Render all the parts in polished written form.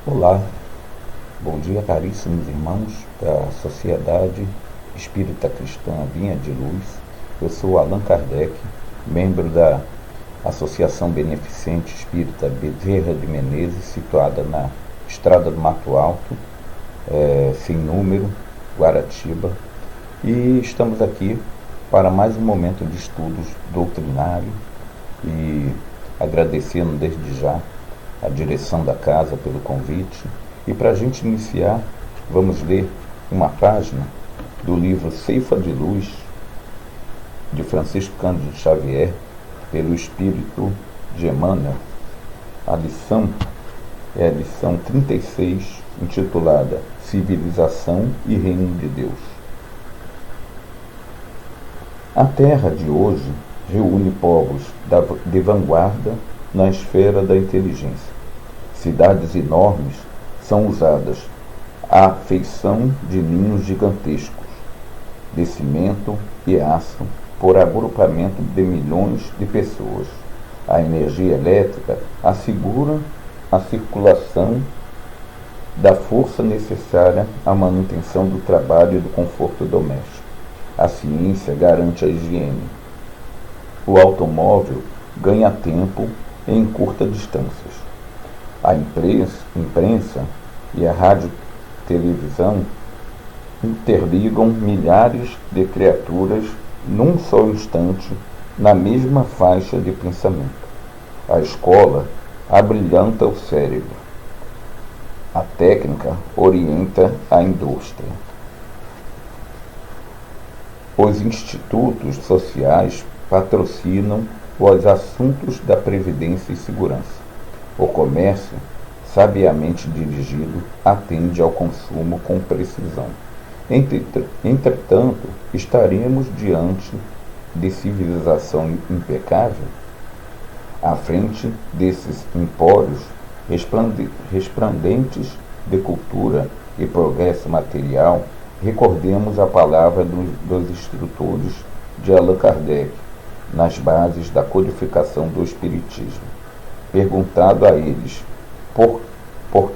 Olá, bom dia, caríssimos irmãos da Sociedade Espírita Cristã Vinha de Luz. Eu sou Allan Kardec, membro da Associação Beneficente Espírita Bezerra de Menezes, situada na Estrada do Mato Alto, sem número, Guaratiba. E estamos aqui para mais um momento de estudos doutrinário e agradecendo desde já a direção da casa pelo convite. E para a gente iniciar, vamos ler uma página do livro Ceifa de Luz, de Francisco Cândido Xavier, pelo Espírito de Emmanuel. A lição é a lição 36, intitulada Civilização e Reino de Deus. A Terra de hoje reúne povos de vanguarda na esfera da inteligência. Cidades enormes são usadas à feição de ninhos gigantescos, de cimento e aço, por agrupamento de milhões de pessoas. A energia elétrica assegura a circulação da força necessária à manutenção do trabalho e do conforto doméstico. A ciência garante a higiene. O automóvel ganha tempo em curtas distâncias. A imprensa e a rádio-televisão interligam milhares de criaturas num só instante na mesma faixa de pensamento. A escola abrilhanta o cérebro. A técnica orienta a indústria. Os institutos sociais patrocinam os assuntos da previdência e segurança. O comércio, sabiamente dirigido, atende ao consumo com precisão. Entretanto, estaremos diante de civilização impecável? À frente desses empórios resplandentes de cultura e progresso material, recordemos a palavra dos instrutores de Allan Kardec, nas bases da codificação do Espiritismo. Perguntado a eles por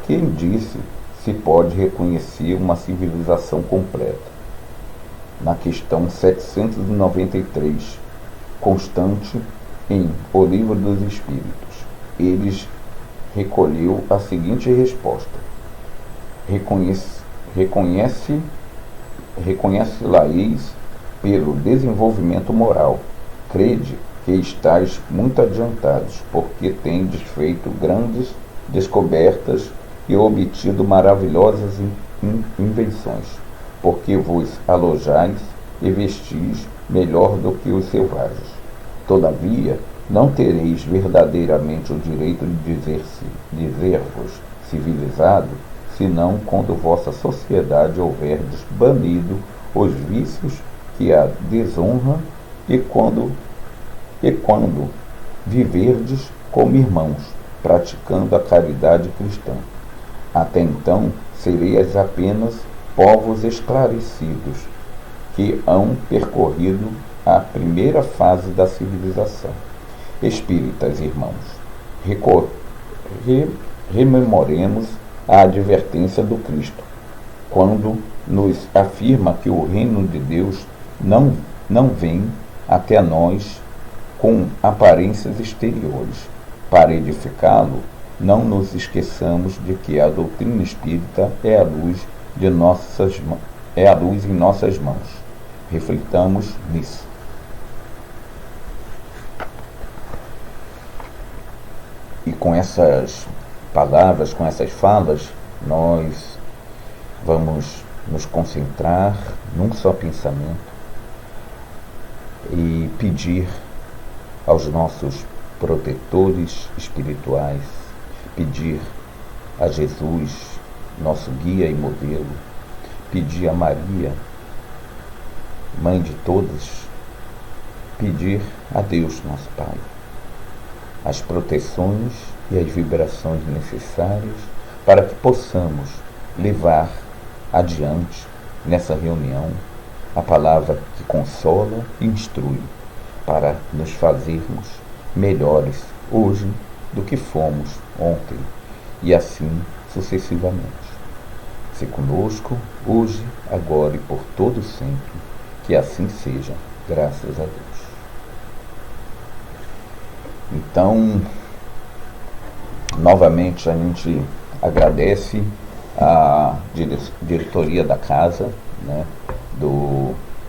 quem disse se pode reconhecer uma civilização completa. Na questão 793, constante em O Livro dos Espíritos, eles recolheu a seguinte resposta: reconhece-la-eis pelo desenvolvimento moral. Crede que estáis muito adiantados, porque tendes feito grandes descobertas e obtido maravilhosas invenções, porque vos alojais e vestis melhor do que os selvagens. Todavia, não tereis verdadeiramente o direito de dizer-vos civilizado, senão quando vossa sociedade houverdes banido os vícios que a desonram e quando viverdes como irmãos, praticando a caridade cristã. Até então, sereis apenas povos esclarecidos, que hão percorrido a primeira fase da civilização. Espíritas irmãos, rememoremos a advertência do Cristo, quando nos afirma que o reino de Deus não vem até nós com aparências exteriores. Para edificá-lo, não nos esqueçamos de que a doutrina espírita é a luz em nossas mãos. Reflitamos nisso. E com essas palavras, com essas falas, nós vamos nos concentrar num só pensamento e pedir aos nossos protetores espirituais, pedir a Jesus, nosso guia e modelo, pedir a Maria, mãe de todos, pedir a Deus, nosso Pai, as proteções e as vibrações necessárias para que possamos levar adiante nessa reunião a palavra que consola e instrui, para nos fazermos melhores hoje do que fomos ontem, e assim sucessivamente. Se conosco, hoje, agora e por todo sempre, que assim seja, graças a Deus. Então, novamente a gente agradece a diretoria da casa, né,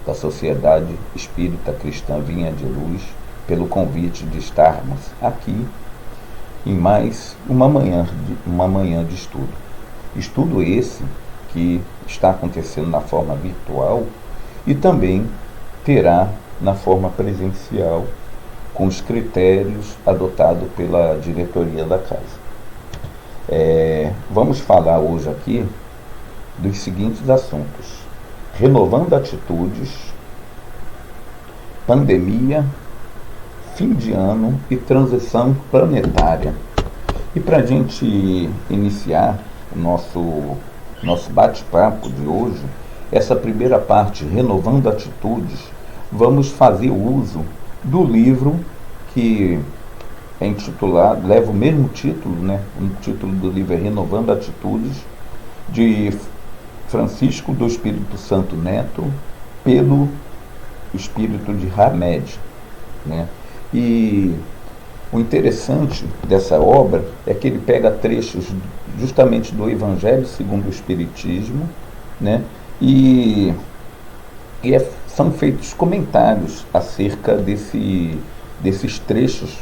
da Sociedade Espírita Cristã Vinha de Luz, pelo convite de estarmos aqui em mais uma manhã de estudo. Estudo esse que está acontecendo na forma virtual e também terá na forma presencial, com os critérios adotados pela diretoria da casa. Vamos falar hoje aqui dos seguintes assuntos: renovando atitudes, pandemia, fim de ano e transição planetária. E para a gente iniciar o nosso bate-papo de hoje, essa primeira parte, renovando atitudes, vamos fazer uso do livro que é intitulado, leva o mesmo título, né? O título do livro é Renovando Atitudes, de Francisco do Espírito Santo Neto, pelo Espírito de Hamed, né? E o interessante dessa obra é que ele pega trechos justamente do Evangelho segundo o Espiritismo, né? E são feitos comentários acerca desses trechos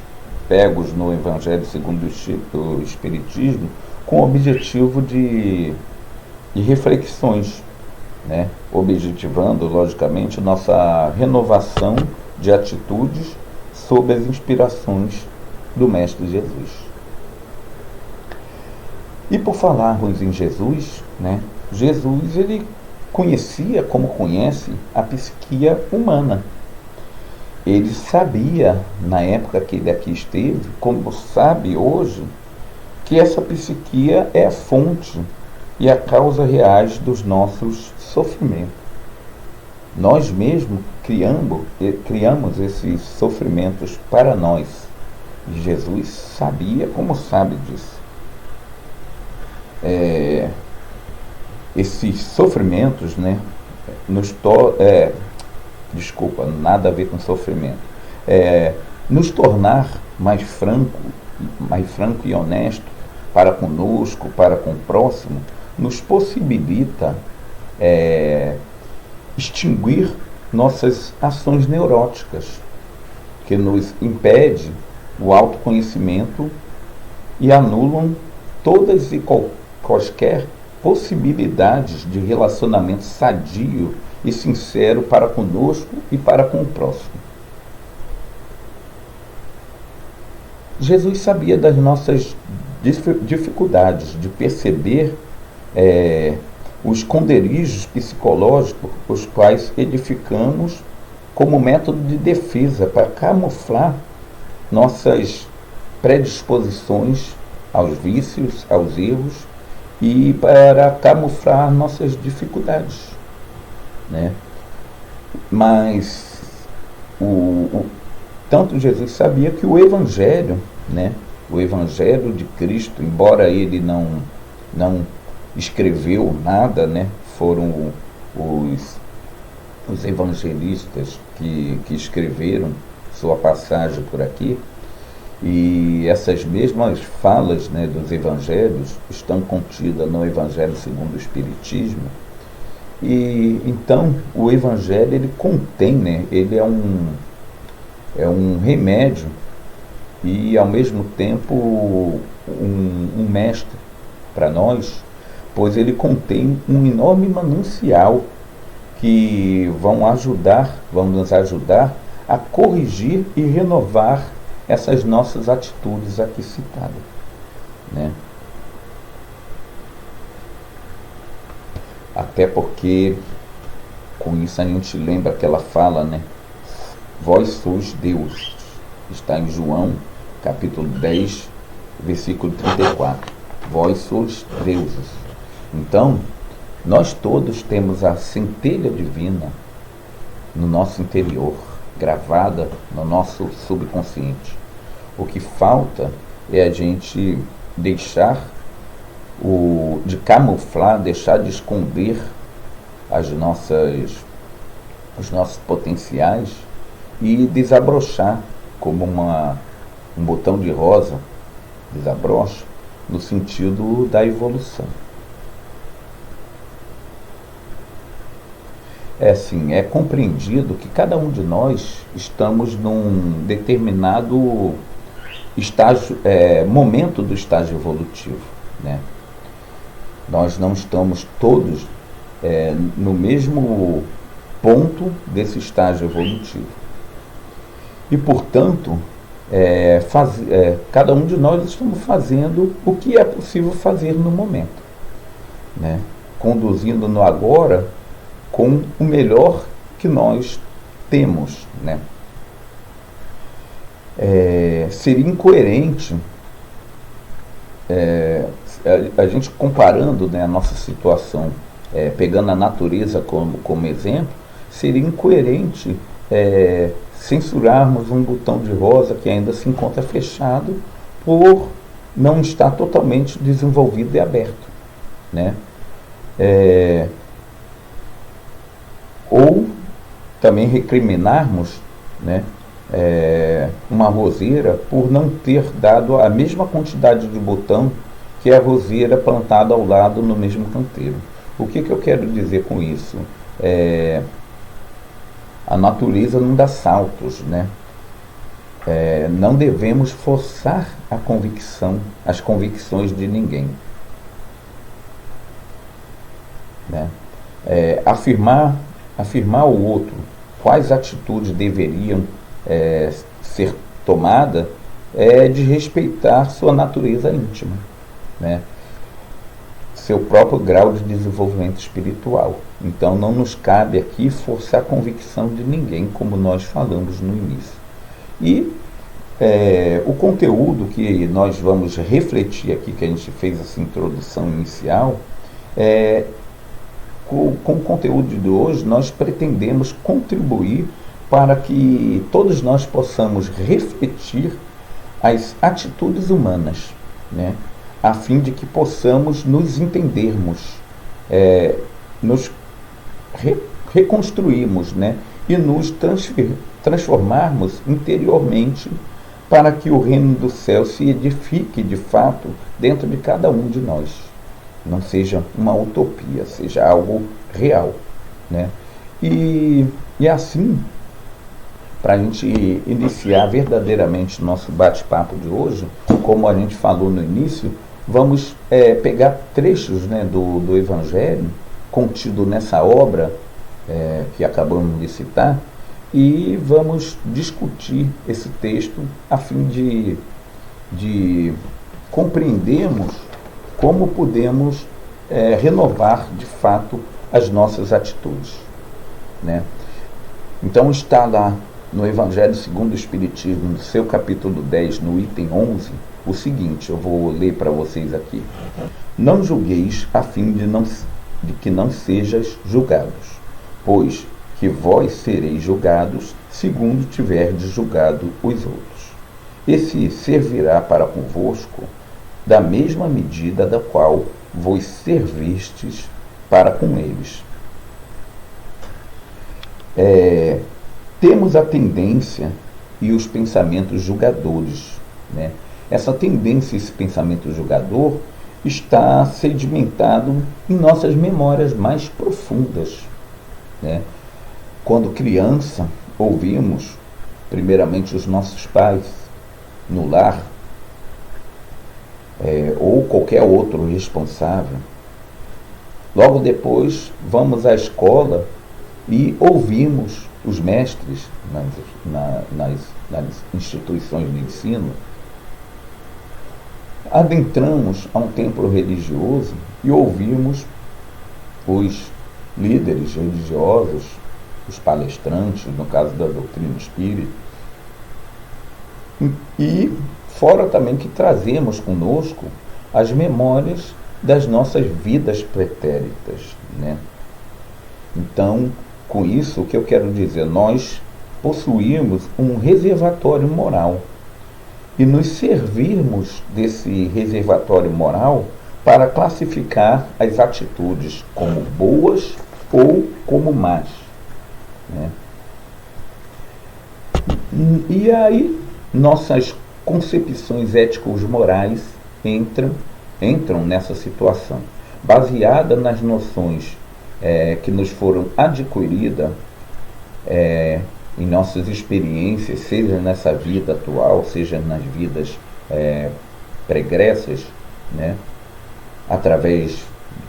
pegos no Evangelho segundo o Espiritismo, com o objetivo de reflexões, né? Objetivando, logicamente, nossa renovação de atitudes sob as inspirações do Mestre Jesus. E por falarmos em Jesus, né? Jesus ele conhecia, como conhece, a psiquia humana. Ele sabia, na época que ele aqui esteve, como sabe hoje, que essa psiquia é a fonte e a causa reais dos nossos sofrimentos. Nós mesmos criamos esses sofrimentos para nós. E Jesus sabia, como sabe disso. Esses sofrimentos, né, nada a ver com sofrimento, nos tornar mais franco e honesto para conosco, para com o próximo, nos possibilita extinguir nossas ações neuróticas, que nos impede o autoconhecimento e anulam todas e quaisquer possibilidades de relacionamento sadio e sincero para conosco e para com o próximo. Jesus sabia das nossas dificuldades de perceber os esconderijos psicológicos os quais edificamos como método de defesa para camuflar nossas predisposições aos vícios, aos erros e para camuflar nossas dificuldades, né? Mas tanto Jesus sabia que o Evangelho, né, o Evangelho de Cristo, embora ele não escreveu nada, né, foram os evangelistas que escreveram sua passagem por aqui, e essas mesmas falas, né, dos evangelhos estão contidas no Evangelho segundo o Espiritismo. E então o Evangelho ele contém, né, ele é um remédio e ao mesmo tempo um mestre para nós, pois ele contém um enorme manancial que vão nos ajudar a corrigir e renovar essas nossas atitudes aqui citadas, né? Até porque com isso a gente lembra aquela fala, né? Vós sois Deus. Está em João, capítulo 10, versículo 34. Vós sois deuses. Então, nós todos temos a centelha divina no nosso interior, gravada no nosso subconsciente. O que falta é a gente deixar de camuflar, deixar de esconder os nossos potenciais e desabrochar como um botão de rosa, desabrocha, no sentido da evolução. É compreendido que cada um de nós estamos num determinado estágio, momento do estágio evolutivo, né? Nós não estamos todos no mesmo ponto desse estágio evolutivo. E, portanto, cada um de nós estamos fazendo o que é possível fazer no momento, né? Conduzindo no agora com o melhor que nós temos, né? Seria incoerente a gente comparando, né, a nossa situação, pegando a natureza como exemplo, seria incoerente censurarmos um botão de rosa que ainda se encontra fechado por não estar totalmente desenvolvido e aberto, né? Ou também recriminarmos, né, uma roseira por não ter dado a mesma quantidade de botão que a roseira plantada ao lado no mesmo canteiro. O que eu quero dizer com isso? A natureza não dá saltos, né? Não devemos forçar as convicções de ninguém, né? Afirmar ao outro quais atitudes deveriam ser tomadas de respeitar sua natureza íntima, né? Seu próprio grau de desenvolvimento espiritual. Então não nos cabe aqui forçar a convicção de ninguém, como nós falamos no início. E o conteúdo que nós vamos refletir aqui, que a gente fez essa introdução inicial, com o conteúdo de hoje, nós pretendemos contribuir para que todos nós possamos refletir as atitudes humanas, né? A fim de que possamos nos entendermos, nos reconstruirmos, né? E nos transformarmos interiormente para que o reino do céu se edifique de fato dentro de cada um de nós. Não seja uma utopia, seja algo real, né? E assim, para a gente iniciar verdadeiramente nosso bate-papo de hoje, como a gente falou no início, vamos pegar trechos, né, do Evangelho contido nessa obra que acabamos de citar e vamos discutir esse texto a fim de compreendermos como podemos renovar de fato as nossas atitudes, né? Então está lá no Evangelho segundo o Espiritismo, no seu capítulo 10, no item 11, o seguinte, eu vou ler para vocês aqui. Não julgueis a fim de que não sejais julgados, pois que vós sereis julgados segundo tiverdes julgado os outros. Esse servirá para convosco da mesma medida da qual vos servistes para com eles. Temos a tendência e os pensamentos julgadores, né? Essa tendência, esse pensamento julgador, está sedimentado em nossas memórias mais profundas, né? Quando criança, ouvimos, primeiramente, os nossos pais no lar, ou qualquer outro responsável. Logo depois, vamos à escola e ouvimos os mestres nas instituições de ensino. Adentramos a um templo religioso e ouvimos os líderes religiosos, os palestrantes, no caso da doutrina espírita, e fora também que trazemos conosco as memórias das nossas vidas pretéritas, né? Então, com isso, o que eu quero dizer? Nós possuímos um reservatório moral e nos servirmos desse reservatório moral para classificar as atitudes como boas ou como más, né? E aí nossas concepções éticos morais entram nessa situação, baseada nas noções que nos foram adquiridas em nossas experiências, seja nessa vida atual, seja nas vidas pregressas, né? Através,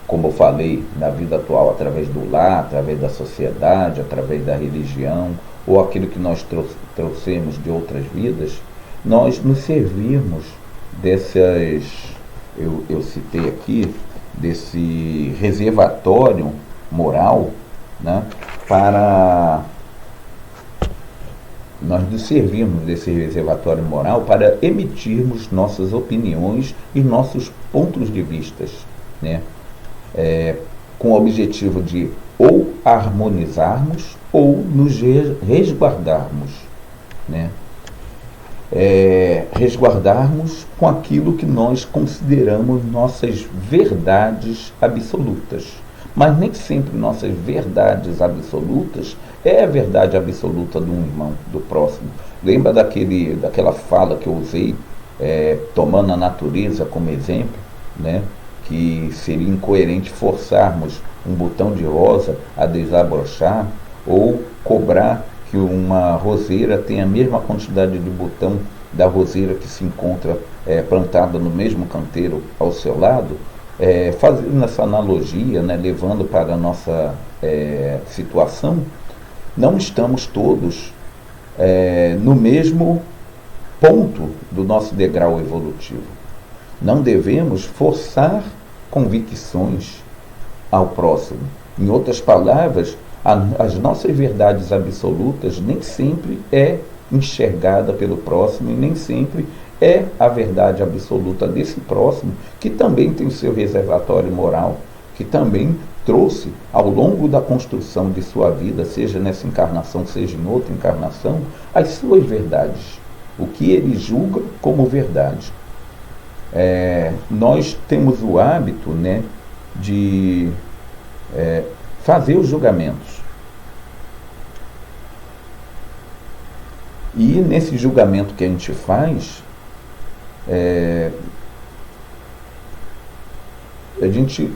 como eu falei, na vida atual, através do lar, através da sociedade, através da religião, ou aquilo que nós trouxemos de outras vidas, nós nos servirmos dessas, eu citei aqui, desse reservatório moral, né, para nós nos servirmos desse reservatório moral para emitirmos nossas opiniões e nossos pontos de vistas, né, com o objetivo de ou harmonizarmos ou nos resguardarmos, né? Resguardarmos com aquilo que nós consideramos nossas verdades absolutas. Mas nem sempre nossas verdades absolutas é a verdade absoluta de um irmão, do próximo. Lembra daquela fala que eu usei, tomando a natureza como exemplo, né? Que seria incoerente forçarmos um botão de rosa a desabrochar ou cobrar que uma roseira tenha a mesma quantidade de botão da roseira que se encontra plantada no mesmo canteiro ao seu lado. Fazendo essa analogia, né, levando para a nossa situação, não estamos todos no mesmo ponto do nosso degrau evolutivo. Não devemos forçar convicções ao próximo. Em outras palavras, as nossas verdades absolutas nem sempre é enxergada pelo próximo e nem sempre é a verdade absoluta desse próximo, que também tem o seu reservatório moral, que também trouxe ao longo da construção de sua vida, seja nessa encarnação, seja em outra encarnação, as suas verdades, o que ele julga como verdade. Nós temos o hábito, né, de fazer os julgamentos. E nesse julgamento que a gente faz, a gente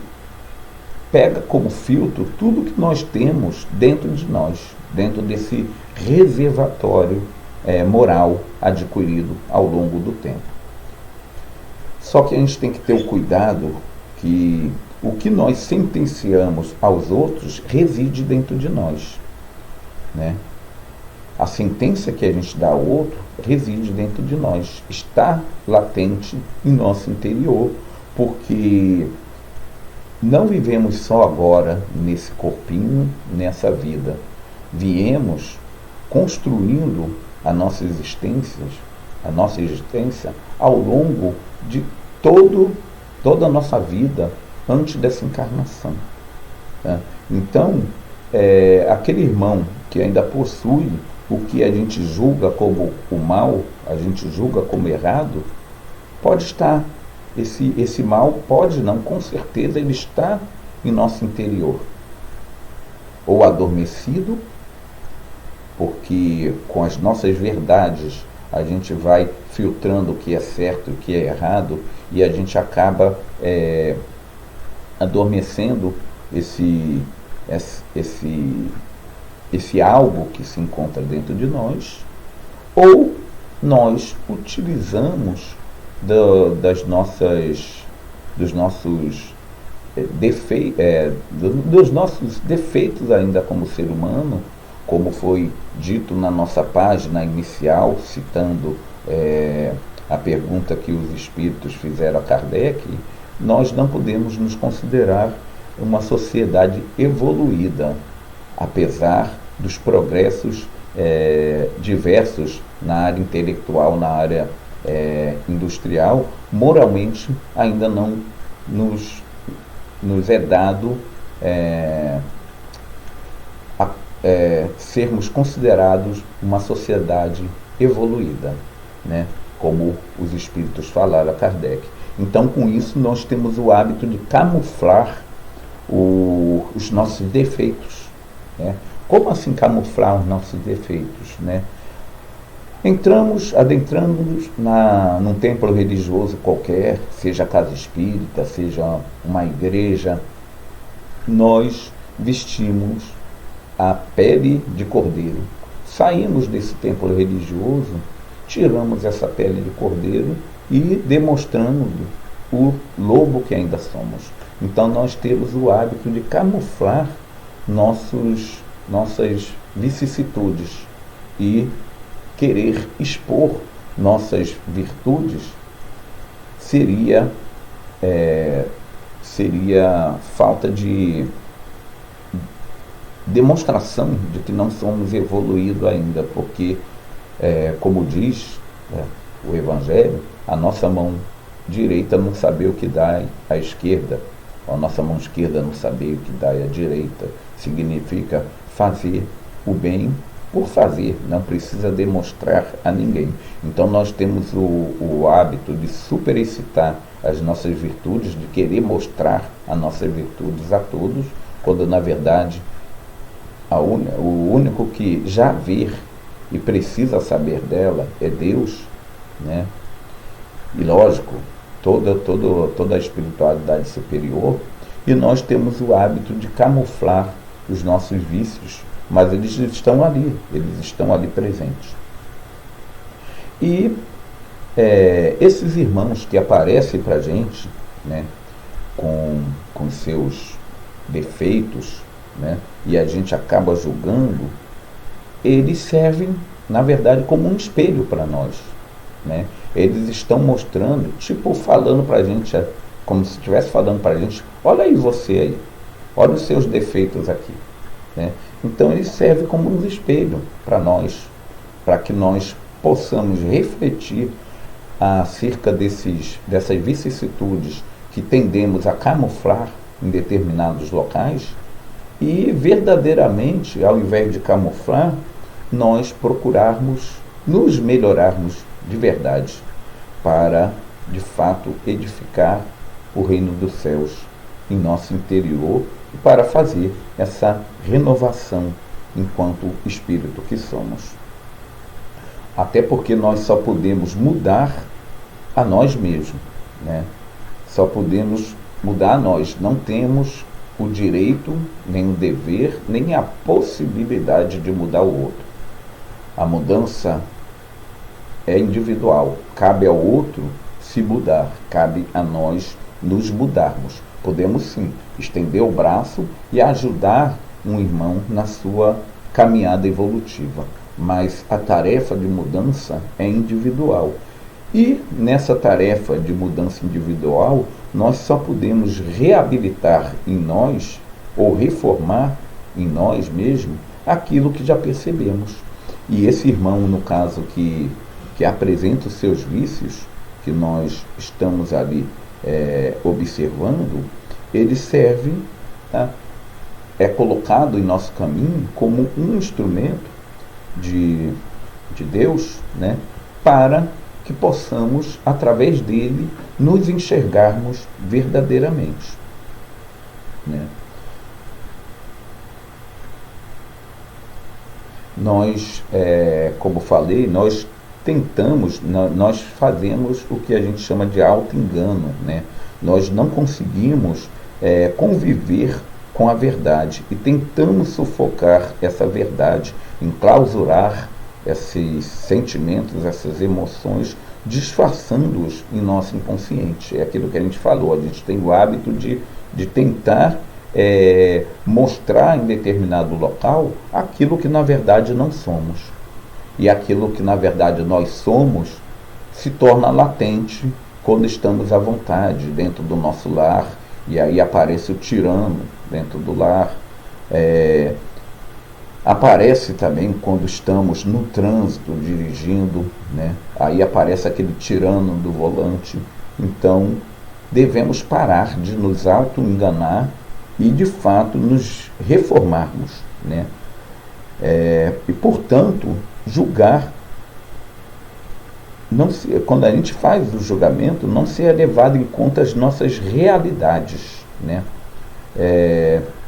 pega como filtro tudo que nós temos dentro de nós, dentro desse reservatório moral adquirido ao longo do tempo. Só que a gente tem que ter o cuidado que o que nós sentenciamos aos outros reside dentro de nós, né? A sentença que a gente dá ao outro reside dentro de nós, está latente em nosso interior, porque não vivemos só agora nesse corpinho, nessa vida. Viemos construindo a nossa existência ao longo de toda a nossa vida antes dessa encarnação, né? Então, aquele irmão que ainda possui o que a gente julga como o mal, a gente julga como errado, pode estar, esse mal pode não, com certeza ele está em nosso interior, ou adormecido, porque com as nossas verdades a gente vai filtrando o que é certo e o que é errado, e a gente acaba adormecendo esse algo que se encontra dentro de nós, ou nós utilizamos dos nossos defeitos ainda como ser humano, como foi dito na nossa página inicial, citando a pergunta que os espíritos fizeram a Kardec. Nós não podemos nos considerar uma sociedade evoluída, apesar dos progressos diversos na área intelectual, na área industrial. Moralmente ainda não nos é dado sermos considerados uma sociedade evoluída, né? Como os espíritos falaram a Kardec. Então, com isso, nós temos o hábito de camuflar os nossos defeitos, né? Como assim camuflar os nossos defeitos, né? Adentramos num templo religioso qualquer, seja casa espírita, seja uma igreja, nós vestimos a pele de cordeiro. Saímos desse templo religioso, tiramos essa pele de cordeiro e demonstrando o lobo que ainda somos. Então nós temos o hábito de camuflar nossas vicissitudes e querer expor nossas virtudes seria falta de demonstração de que não somos evoluídos ainda, porque, como diz o Evangelho, a nossa mão direita não saber o que dá à esquerda, a nossa mão esquerda não saber o que dá à direita, significa fazer o bem por fazer, não precisa demonstrar a ninguém. Então nós temos o hábito de superexcitar as nossas virtudes, de querer mostrar as nossas virtudes a todos, quando na verdade o único que já vê e precisa saber dela é Deus, né? E lógico, toda a espiritualidade superior, e nós temos o hábito de camuflar os nossos vícios, mas eles estão ali presentes. E esses irmãos que aparecem para a gente, né, com seus defeitos, né, e a gente acaba julgando, eles servem, na verdade, como um espelho para nós, né? Eles estão mostrando, tipo falando para a gente, como se estivesse falando para a gente, olha aí você aí, olha os seus defeitos aqui, né? Então ele serve como um espelho para nós, para que nós possamos refletir acerca dessas vicissitudes que tendemos a camuflar em determinados locais e verdadeiramente, ao invés de camuflar, nós procurarmos nos melhorarmos de verdade para, de fato, edificar o reino dos céus em nosso interior e para fazer essa renovação enquanto espírito que somos. Até porque nós só podemos mudar a nós mesmos, né? Só podemos mudar a nós, não temos o direito, nem o dever, nem a possibilidade de mudar o outro. A mudança é individual, cabe ao outro se mudar, cabe a nós nos mudarmos. Podemos sim estender o braço e ajudar um irmão na sua caminhada evolutiva, mas a tarefa de mudança é individual. E nessa tarefa de mudança individual, nós só podemos reabilitar em nós, ou reformar em nós mesmos, aquilo que já percebemos. E esse irmão, no caso, que apresenta os seus vícios, que nós estamos ali observando, ele serve, tá? É colocado em nosso caminho como um instrumento de Deus, né? Para que possamos, através dele, nos enxergarmos verdadeiramente, né? Nós, como falei, nós fazemos o que a gente chama de auto-engano, né? Nós não conseguimos conviver com a verdade e tentamos sufocar essa verdade, enclausurar esses sentimentos, essas emoções, disfarçando-os em nosso inconsciente. É aquilo que a gente falou, a gente tem o hábito de tentar mostrar em determinado local aquilo que na verdade não somos. E aquilo que na verdade nós somos se torna latente quando estamos à vontade dentro do nosso lar, e aí aparece o tirano dentro do lar. Aparece também quando estamos no trânsito dirigindo, né? Aí aparece aquele tirano do volante. Então devemos parar de nos auto-enganar e de fato nos reformarmos, né? E portanto julgar quando a gente faz o julgamento, não se é levado em conta as nossas realidades, né?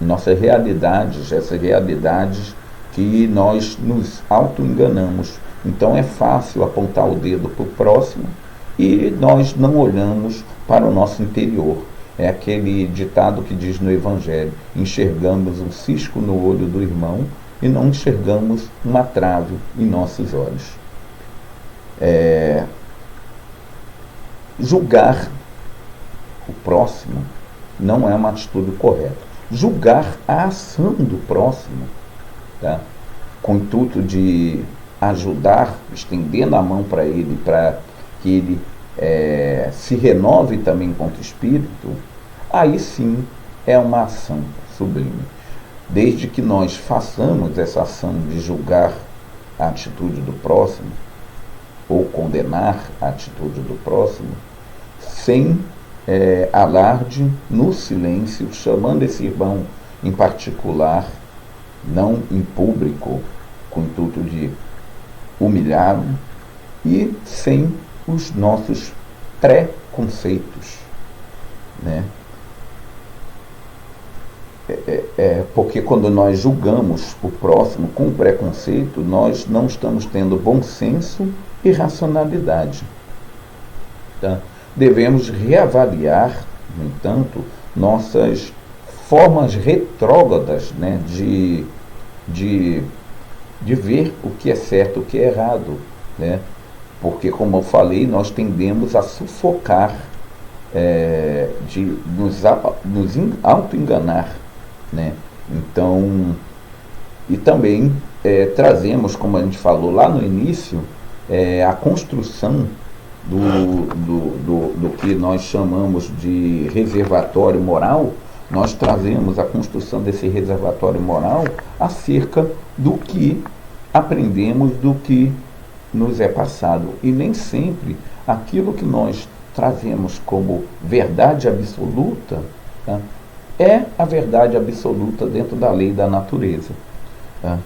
Nossas realidades, essas realidades que nós nos auto-enganamos. Então é fácil apontar o dedo para o próximo e nós não olhamos para o nosso interior. É aquele ditado que diz no Evangelho: enxergamos um cisco no olho do irmão e não enxergamos uma trave em nossos olhos. Julgar o próximo não é uma atitude correta. Julgar a ação do próximo, tá? Com o intuito de ajudar, estendendo a mão para ele, para que ele se renove também enquanto espírito, aí sim é uma ação sublime. Desde que nós façamos essa ação de julgar a atitude do próximo, ou condenar a atitude do próximo, sem alarde, no silêncio, chamando esse irmão em particular, não em público, com o intuito de humilhá-lo, e sem os nossos preconceitos, né? Porque quando nós julgamos o próximo com preconceito, nós não estamos tendo bom senso e racionalidade, tá? Devemos reavaliar, no entanto, nossas formas retrógradas, né, de ver o que é certo e o que é errado, né? Porque, como eu falei, nós tendemos a sufocar, de nos auto-enganar, né? Então, e também trazemos, como a gente falou lá no início, a construção do que nós chamamos de reservatório moral. Nós trazemos a construção desse reservatório moral acerca do que aprendemos, do que nos é passado. E nem sempre aquilo que nós trazemos como verdade absoluta, tá, é a verdade absoluta dentro da lei da natureza, tá?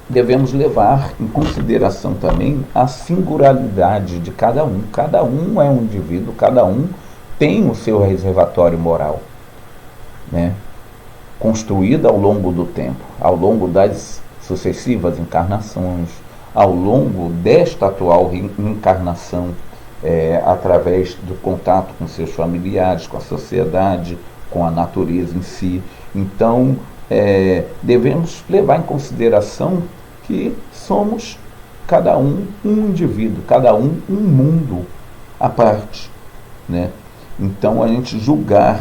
Devemos levar em consideração também a singularidade de cada um. Cada um é um indivíduo, cada um tem o seu reservatório moral, né? Construído ao longo do tempo, ao longo das sucessivas encarnações, ao longo desta atual encarnação, através do contato com seus familiares, com a sociedade, com a natureza em si. Então, devemos levar em consideração que somos cada um indivíduo, cada um mundo à parte, né? Então, a gente julgar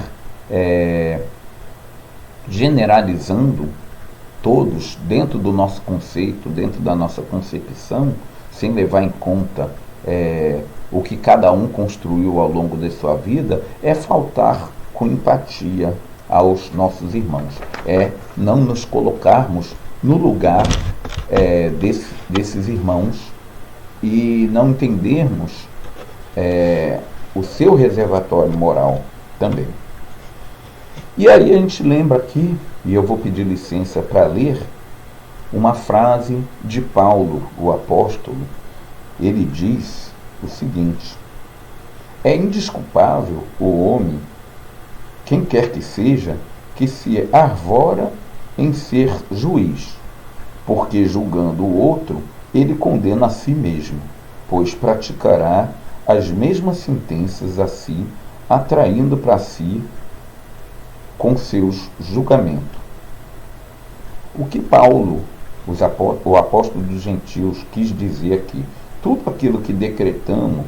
generalizando todos dentro do nosso conceito, dentro da nossa concepção, sem levar em conta o que cada um construiu ao longo de sua vida, é faltar com empatia aos nossos irmãos, não nos colocarmos no lugar desses irmãos e não entendermos o seu reservatório moral também. E aí a gente lembra aqui, e eu vou pedir licença para ler, uma frase de Paulo, o apóstolo. Ele diz o seguinte: é indesculpável o homem, quem quer que seja, que se arvora em ser juiz, porque julgando o outro, ele condena a si mesmo, pois praticará as mesmas sentenças a si, atraindo para si com seus julgamentos. O que Paulo, o apóstolo dos gentios, quis dizer aqui? Tudo aquilo que decretamos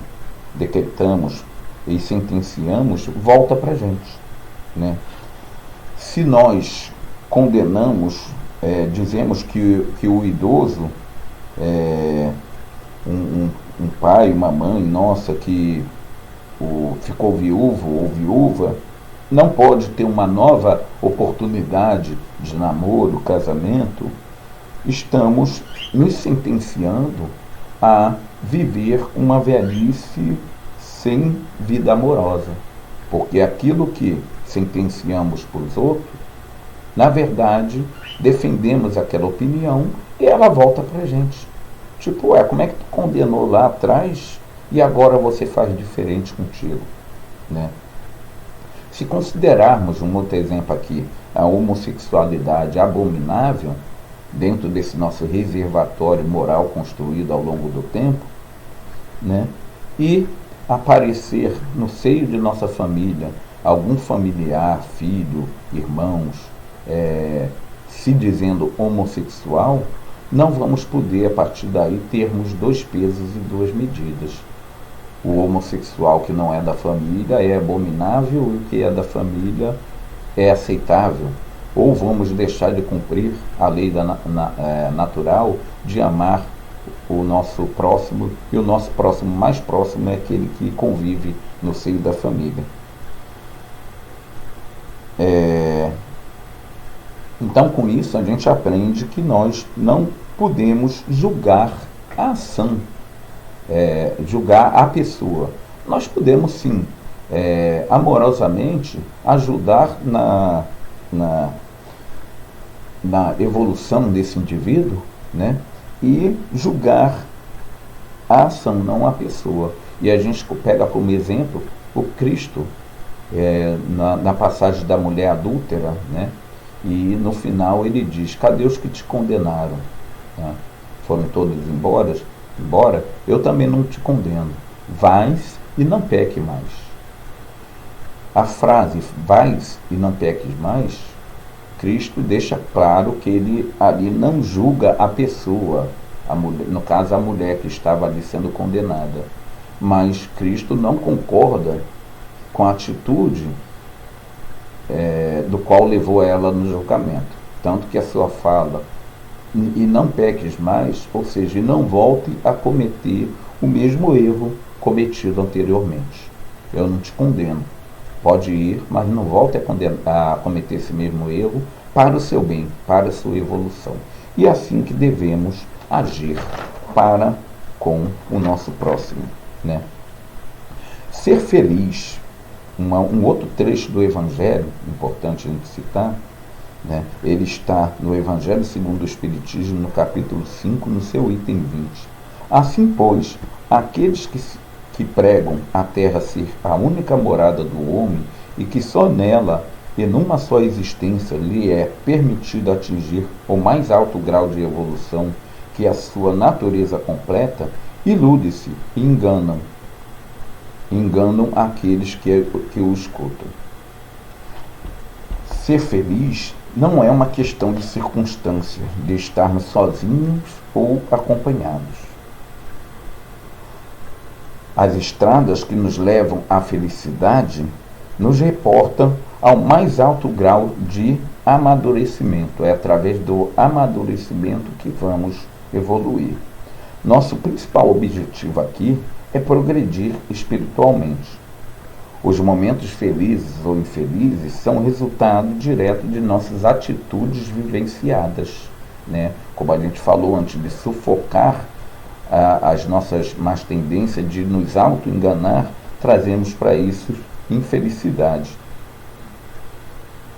e sentenciamos volta para a gente, né? Se nós condenamos, dizemos que o idoso, um pai, uma mãe nossa que ficou viúvo ou viúva, não pode ter uma nova oportunidade de namoro, casamento, estamos nos sentenciando a viver uma velhice sem vida amorosa, porque aquilo que sentenciamos para os outros, na verdade, defendemos aquela opinião e ela volta para a gente. Tipo, como é que tu condenou lá atrás e agora você faz diferente contigo, né? Se considerarmos um outro exemplo aqui, a homossexualidade abominável, dentro desse nosso reservatório moral construído ao longo do tempo, né? E aparecer no seio de nossa família algum familiar, filho, irmãos, se dizendo homossexual, não vamos poder, a partir daí, termos dois pesos e duas medidas. O homossexual que não é da família é abominável e o que é da família é aceitável. Ou vamos deixar de cumprir a lei natural de amar o nosso próximo, e o nosso próximo mais próximo é aquele que convive no seio da família. Então, com isso, a gente aprende que nós não podemos julgar a ação, julgar a pessoa. Nós podemos, sim, amorosamente, ajudar na evolução desse indivíduo, né? E julgar a ação, não a pessoa. E a gente pega como exemplo o Cristo, na passagem da mulher adúltera, né? E no final ele diz: cadê os que te condenaram? Tá? Foram todos embora, eu também não te condeno. Vais e não peque mais. A frase vais e não peques mais, Cristo deixa claro que ele ali não julga a pessoa, no caso a mulher que estava ali sendo condenada, mas Cristo não concorda com a atitude do qual levou ela no julgamento. Tanto que a sua fala, e não peques mais, ou seja, não volte a cometer o mesmo erro cometido anteriormente. Eu não te condeno. Pode ir, mas não volte a cometer esse mesmo erro para o seu bem, para a sua evolução. E é assim que devemos agir para com o nosso próximo, né? Ser feliz. Um outro trecho do Evangelho, importante a gente citar, né? Ele está no Evangelho segundo o Espiritismo, no capítulo 5, no seu item 20. Assim, pois, aqueles que pregam a terra ser a única morada do homem e que só nela e numa só existência lhe é permitido atingir o mais alto grau de evolução que a sua natureza completa, ilude-se e enganam aqueles que o escutam. Ser feliz não é uma questão de circunstância, de estarmos sozinhos ou acompanhados. As estradas que nos levam à felicidade nos reportam ao mais alto grau de amadurecimento. É através do amadurecimento que vamos evoluir. Nosso principal objetivo aqui é progredir espiritualmente. Os momentos felizes ou infelizes são resultado direto de nossas atitudes vivenciadas, né? Como a gente falou antes, de sufocar as nossas más tendências, de nos auto-enganar, trazemos para isso infelicidade.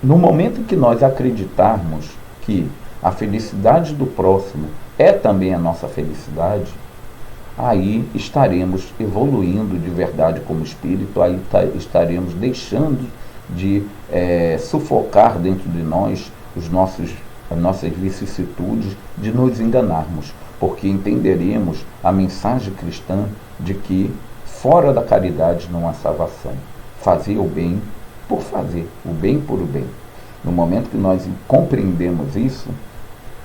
No momento em que nós acreditarmos que a felicidade do próximo é também a nossa felicidade, aí estaremos evoluindo de verdade como espírito, aí estaremos deixando de sufocar dentro de nós as nossas vicissitudes, de nos enganarmos, porque entenderemos a mensagem cristã de que fora da caridade não há salvação. Fazer o bem por fazer, o bem por o bem. No momento que nós compreendemos isso,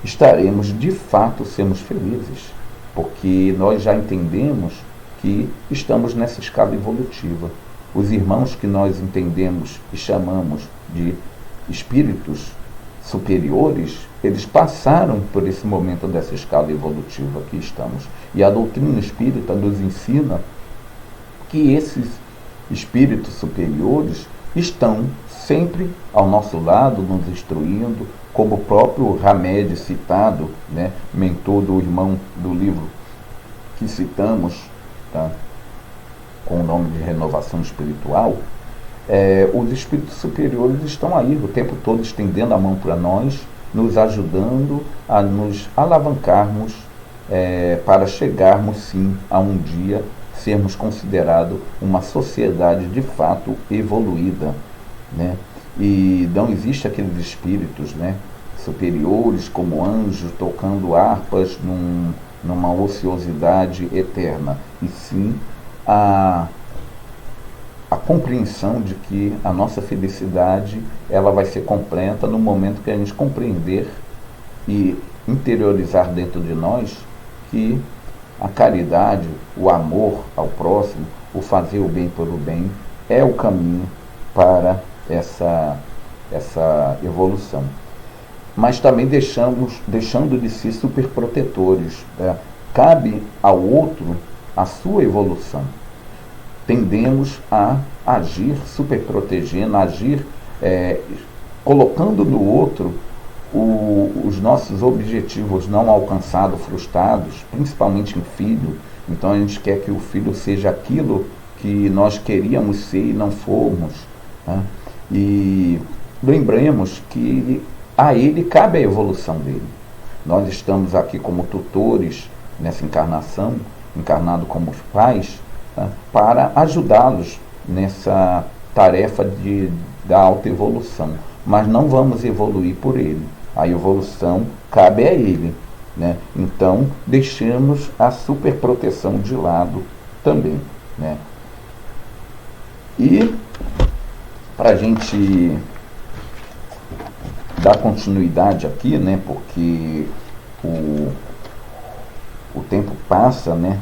estaremos de fato sermos felizes, porque nós já entendemos que estamos nessa escala evolutiva. Os irmãos que nós entendemos e chamamos de espíritos superiores, eles passaram por esse momento dessa escala evolutiva que estamos. E a doutrina espírita nos ensina que esses espíritos superiores estão sempre ao nosso lado, nos instruindo, como o próprio Hamed citado, né, mentor do irmão do livro que citamos, tá, com o nome de Renovação Espiritual. Os espíritos superiores estão aí o tempo todo estendendo a mão para nós, nos ajudando a nos alavancarmos para chegarmos sim a um dia sermos considerados uma sociedade de fato evoluída, né? E não existe aqueles espíritos, né, superiores como anjos tocando harpas numa ociosidade eterna, e sim a compreensão de que a nossa felicidade ela vai ser completa no momento que a gente compreender e interiorizar dentro de nós que a caridade, o amor ao próximo, o fazer o bem pelo bem é o caminho para essa evolução. Mas também deixando de ser superprotetores, né? Cabe ao outro a sua evolução. Tendemos a agir superprotegendo, agir colocando no outro os nossos objetivos não alcançados, frustrados, principalmente em filho. Então a gente quer que o filho seja aquilo que nós queríamos ser e não fomos, né? E lembremos que a ele cabe a evolução dele. Nós estamos aqui como tutores nessa encarnação, encarnado como pais, né, para ajudá-los nessa tarefa da autoevolução. Mas não vamos evoluir por ele. A evolução cabe a ele, né? Então, deixemos a superproteção de lado também, né? E, para a gente dar continuidade aqui, né? Porque o tempo passa, né?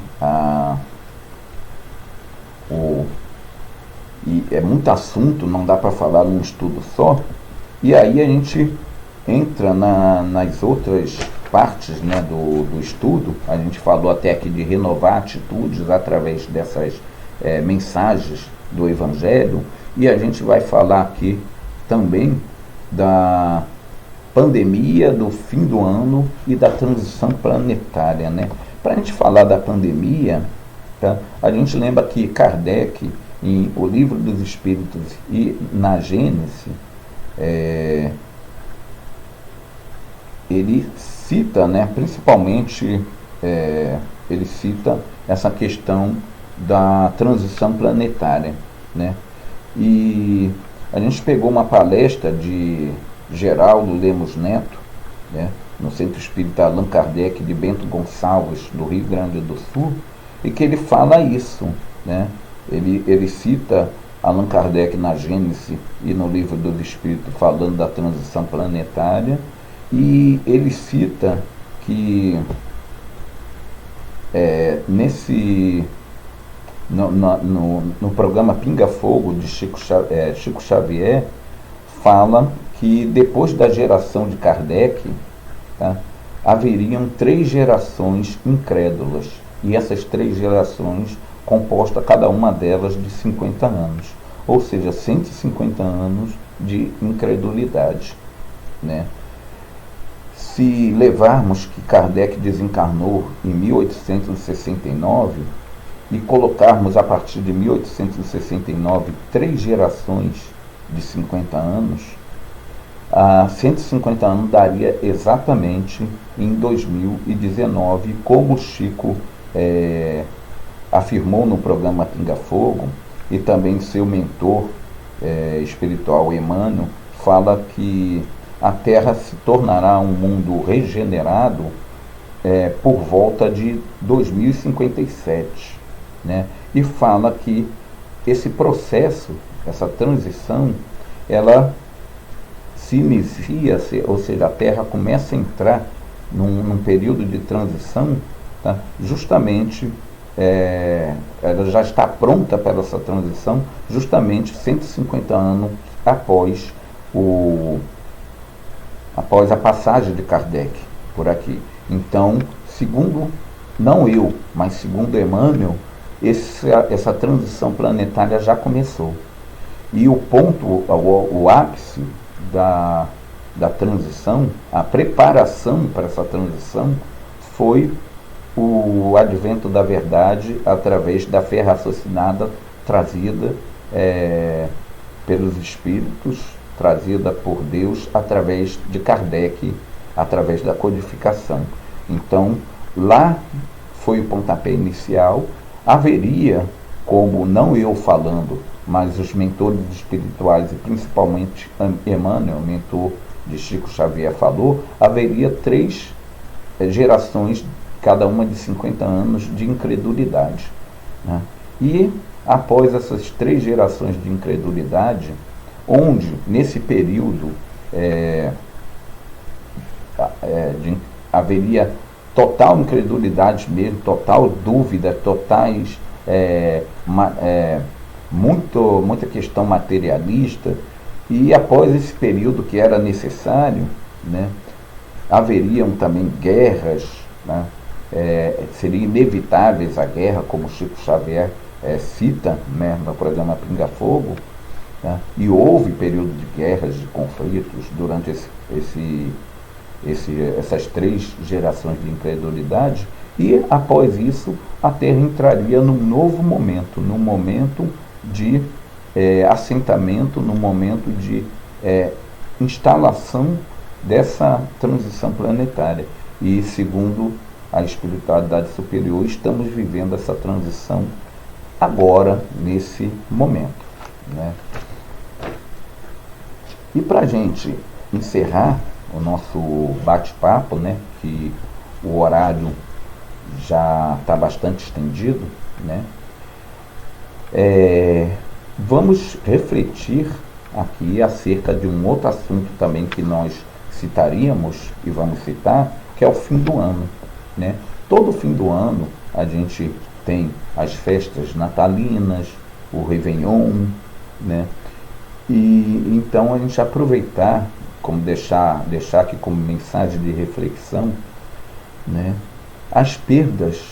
E é muito assunto, não dá para falar num estudo só. E aí a gente entra nas outras partes, né, do estudo. A gente falou até aqui de renovar atitudes através dessas mensagens do Evangelho, e a gente vai falar aqui também da pandemia, do fim do ano e da transição planetária, né? Para a gente falar da pandemia, tá? A gente lembra que Kardec, em O Livro dos Espíritos e na Gênese, ele cita, né, principalmente, ele cita essa questão da transição planetária, né? E a gente pegou uma palestra de Geraldo Lemos Neto, né, no Centro Espírita Allan Kardec de Bento Gonçalves, do Rio Grande do Sul, e que ele fala isso, né? Ele cita Allan Kardec na Gênese e no Livro dos Espíritos falando da transição planetária, e ele cita que no programa Pinga Fogo de Chico Xavier, fala que depois da geração de Kardec, tá, haveriam 3 gerações incrédulas, e essas 3 gerações composta cada uma delas de 50 anos, ou seja, 150 anos de incredulidade, né? Se levarmos que Kardec desencarnou em 1869 e colocarmos a partir de 1869 3 gerações de 50 anos, a 150 anos daria exatamente em 2019, como o Chico afirmou no programa Pinga Fogo, e também seu mentor espiritual Emmanuel fala que a Terra se tornará um mundo regenerado por volta de 2057, né? E fala que esse processo, essa transição, ela se inicia, ou seja, a Terra começa a entrar num período de transição, tá? Justamente ela já está pronta para essa transição, justamente 150 anos após a passagem de Kardec por aqui. Então, segundo, não eu, mas segundo Emmanuel, essa transição planetária já começou. E o ponto, o ápice da transição, a preparação para essa transição, foi o advento da verdade através da fé raciocinada trazida pelos espíritos, trazida por Deus através de Kardec, através da codificação. Então, lá foi o pontapé inicial. Haveria, como não eu falando, mas os mentores espirituais, e principalmente Emmanuel, mentor de Chico Xavier, falou, haveria 3 gerações, cada uma de 50 anos, de incredulidade, né? E após essas 3 gerações de incredulidade, onde nesse período haveria total incredulidade mesmo, total dúvida, totais muita questão materialista, e após esse período que era necessário, né, haveriam também guerras, né, seriam inevitáveis a guerra, como Chico Xavier cita, né, no programa Pinga Fogo, né, e houve período de guerras, de conflitos durante essas 3 gerações de incredulidade, e após isso a Terra entraria num novo momento, num momento de assentamento, num momento de instalação dessa transição planetária. E segundo a espiritualidade superior, estamos vivendo essa transição agora, nesse momento, né? E para a gente encerrar o nosso bate-papo, né, que o horário já está bastante estendido, né, vamos refletir aqui acerca de um outro assunto também que nós citaríamos e vamos citar, que é o fim do ano, né? Todo fim do ano a gente tem as festas natalinas, o Réveillon, né? E então a gente aproveitar, como deixar aqui como mensagem de reflexão, né, as perdas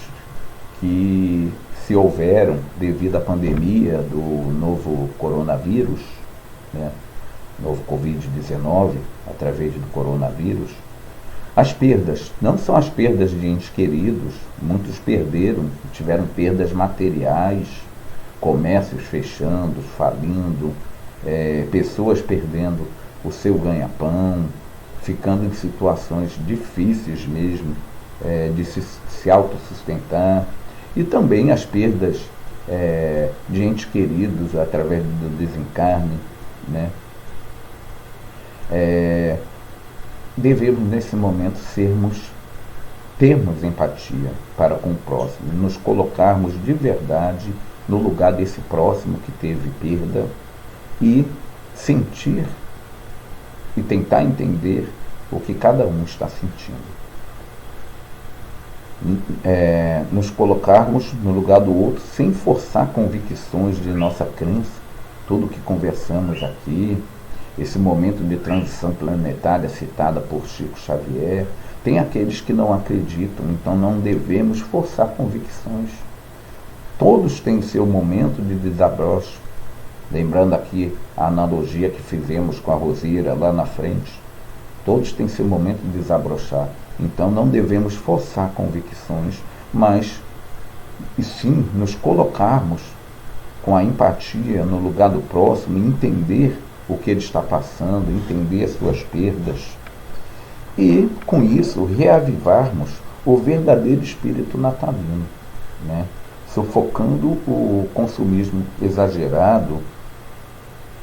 que se houveram devido à pandemia do novo coronavírus, né, novo Covid-19, através do coronavírus. As perdas, não são as perdas de entes queridos, muitos perderam, tiveram perdas materiais, comércios fechando, falindo, pessoas perdendo o seu ganha-pão, ficando em situações difíceis mesmo, de se autossustentar, e também as perdas de entes queridos através do desencarne, né? Devemos nesse momento termos empatia para com o próximo, nos colocarmos de verdade no lugar desse próximo que teve perda e sentir e tentar entender o que cada um está sentindo. Nos colocarmos no lugar do outro sem forçar convicções de nossa crença, tudo que conversamos aqui, esse momento de transição planetária citada por Chico Xavier. Tem aqueles que não acreditam, então não devemos forçar convicções. Todos têm seu momento de desabrocho. Lembrando aqui a analogia que fizemos com a roseira lá na frente. Todos têm seu momento de desabrochar. Então não devemos forçar convicções, mas e sim nos colocarmos com a empatia no lugar do próximo e entender o que ele está passando, entender as suas perdas. E, com isso, reavivarmos o verdadeiro espírito natalino, né? Sufocando o consumismo exagerado,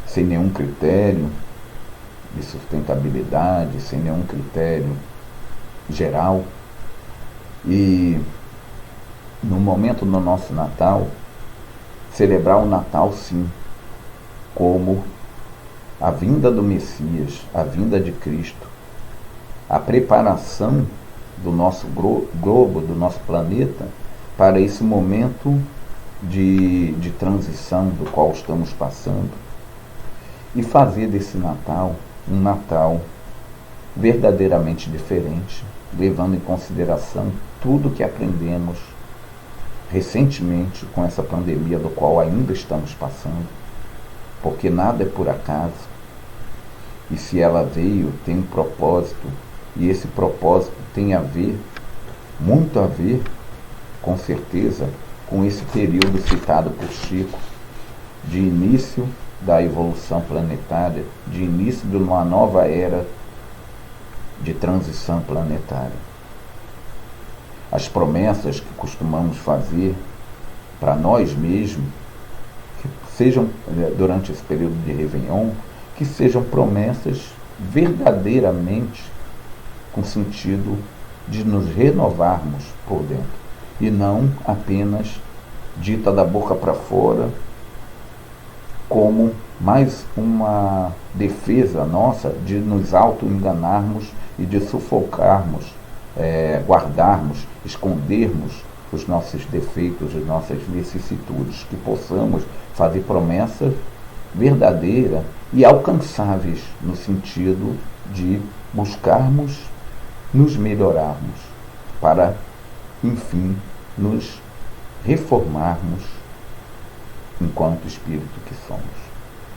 sem nenhum critério de sustentabilidade, sem nenhum critério geral. E, no momento do nosso Natal, celebrar o Natal, sim, como a vinda do Messias, a vinda de Cristo, a preparação do nosso globo, do nosso planeta, para esse momento de transição do qual estamos passando, e fazer desse Natal um Natal verdadeiramente diferente, levando em consideração tudo que aprendemos recentemente com essa pandemia do qual ainda estamos passando, porque nada é por acaso, e se ela veio, tem um propósito, e esse propósito tem a ver, muito a ver, com certeza, com esse período citado por Chico, de início da evolução planetária, de início de uma nova era de transição planetária. as promessas que costumamos fazer para nós mesmos, que sejam, durante esse período de Réveillon, que sejam promessas verdadeiramente com sentido de nos renovarmos por dentro, e não apenas dita da boca para fora, como mais uma defesa nossa de nos auto-enganarmos e de sufocarmos, guardarmos, escondermos os nossos defeitos, as nossas vicissitudes, que possamos fazer promessas verdadeiras e alcançáveis no sentido de buscarmos nos melhorarmos para, enfim, nos reformarmos enquanto espírito que somos.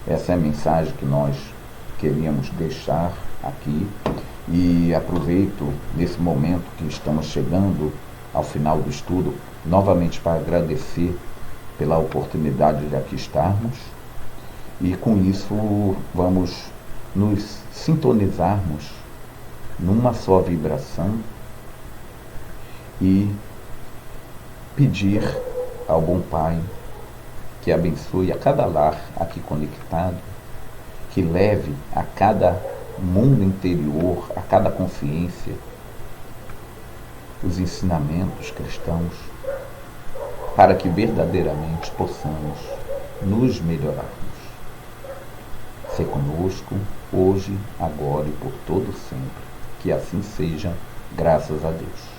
Essa é a mensagem que nós queríamos deixar aqui, e aproveito nesse momento que estamos chegando ao final do estudo novamente para agradecer pela oportunidade de aqui estarmos, e com isso vamos nos sintonizarmos numa só vibração e pedir ao bom Pai que abençoe a cada lar aqui conectado, que leve a cada mundo interior, a cada consciência, os ensinamentos cristãos, para que verdadeiramente possamos nos melhorarmos. Ser conosco, hoje, agora e por todo sempre. Que assim seja, graças a Deus.